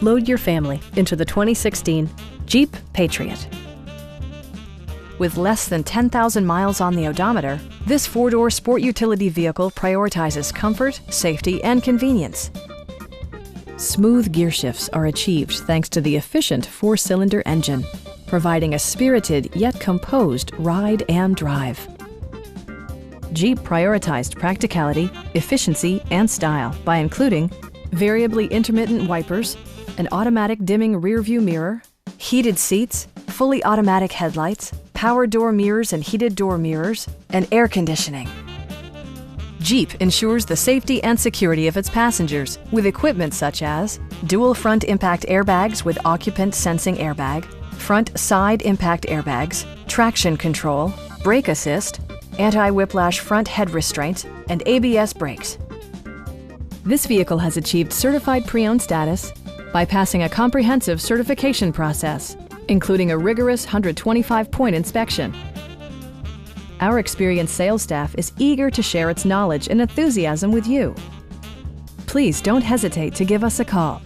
Load your family into the 2016 Jeep Patriot. With less than 10,000 miles on the odometer, this four-door sport utility vehicle prioritizes comfort, safety, and convenience. Smooth gear shifts are achieved thanks to the efficient four-cylinder engine, providing a spirited yet composed ride and drive. Jeep prioritized practicality, efficiency, and style by including variably intermittent wipers, an automatic dimming rearview mirror, heated seats, fully automatic headlights, power door mirrors and heated door mirrors, and air conditioning. Jeep ensures the safety and security of its passengers with equipment such as dual front impact airbags with occupant sensing airbag, front side impact airbags, traction control, brake assist, anti-whiplash front head restraints, and ABS brakes. This vehicle has achieved certified pre-owned status by passing a comprehensive certification process, including a rigorous 125-point inspection. Our experienced sales staff is eager to share its knowledge and enthusiasm with you. Please don't hesitate to give us a call.